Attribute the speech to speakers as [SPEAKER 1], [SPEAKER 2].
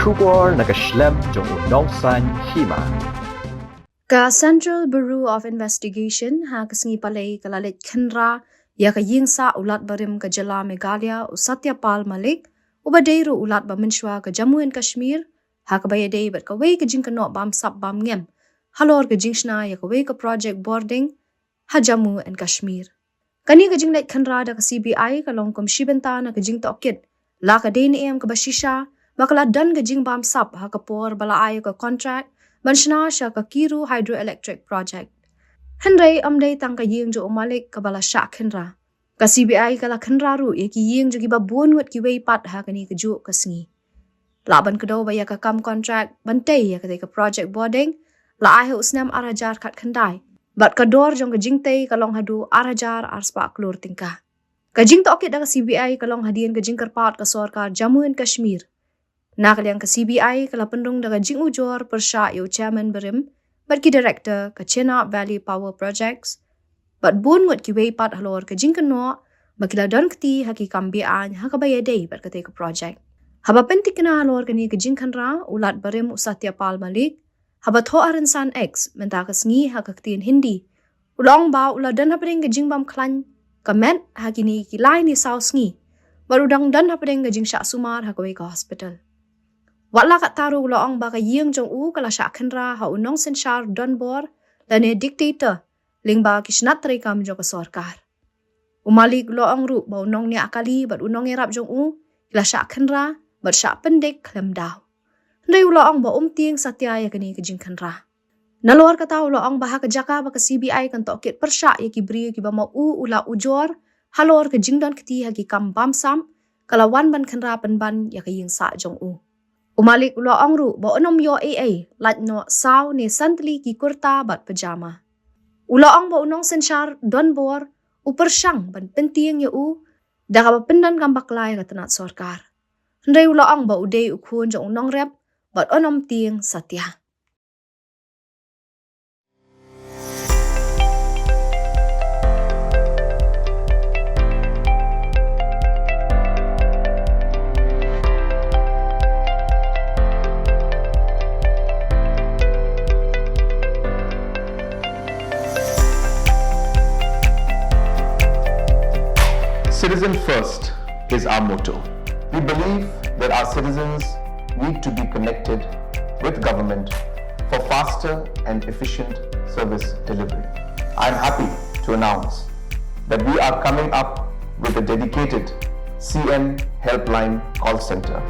[SPEAKER 1] Shubor nakaslem jong Nongsynshar.
[SPEAKER 2] Ka Central Bureau of Investigation ha kasingi palay kalalit Khynra ya ka Ïing sa ulat Barim ka jala Meghalaya u Satyapal Malik u badayro ulat ba Minshwa ka Jammu and Kashmir ha ka bayaday bat ka way ka jing ka no bam sap bam ngem halor ka jingshna ya ka way ka project boarding ha Jammu and Kashmir. Kani ka jing lait Khynra da ka CBI ka long kom shibenta na ka jing tokit la ka DNM ka bashisha bakala dan ka jing bam sap ha ka por bala ay ka contract Banshna sha ka Kiru hydroelectric project. Henry amday tang ka Ïing jo umalik ka bala sha Khynra. Ka CBI ka la Khynra ru ye ki Ïing jo ki ba buon ngut ki way pat ha kani ka jo ka sngi. Laban ka daw ba ya ka kam contract bantay ya ka ka project boarding la ay usnam arajar kat khandai. Bat ka dor jong ka jingtay ka long hadu arajar arspa klur tingka. Ka jing ta okit da ka CBI ka long hadian ka jing karpat ka sorkar Jammu and Kashmir. Nakaliang ka CBI kala pendung daga jing ujor Pyrshang yo chairman Barim, bat ki director ka Khynra Valley Power Projects, bat bun ngut ki way pat halor ka jing kano, bakila don kti haki kambian ha ka bayaday bat ka ka project. Haba pentik na halor ka ni ka jing Khynra ulat Barim u Satyapal Malik, haba tho aransan X menta ka sngi ha ka ktiin Hindi. Ulong ba ula dan hapading ka jing bam klan, ka met haki ni ki lai ni saw sngi, barudang dan hapading ka jing sya sumar ha ka way ka hospital. Wala kat taru loong baka Ïing jong u kala sya Khynra ha Nongsynshar Donbor la ne dictator ling ba kishnat rekam jong ka sorkar. Umalik loong ru ba unong ni akali bat unong erap jong u kala sya Khynra bat sya pendek klem daw. Ndai loong ba Pyntieng satya ya kani ka jing Khynra. Nalor ka taw loong ba ha ka jaka ba ka CBI kan tokit Pyrshang ya ki bri ki ba ma u ula ujor halor ka jing don kti ha ki kam bam sam kala wan ban Khynra ban ya ka Ïing sa jong u. Umalik loong ru ba onom yo AA lat no saw ni santli ki kurta bat pajama. Uloong ba Nongsynshar Donbor u Pyrshang ban Pyntieng ya u da ka pendan kam baklay ka tanat sorkar. Ndai uloong ba uday ukun jong nong rep bat onom tieng satya.
[SPEAKER 3] Citizen first is our motto. We believe that our citizens need to be connected with government for faster and efficient service delivery. I am happy to announce that we are coming up with a dedicated CM helpline call center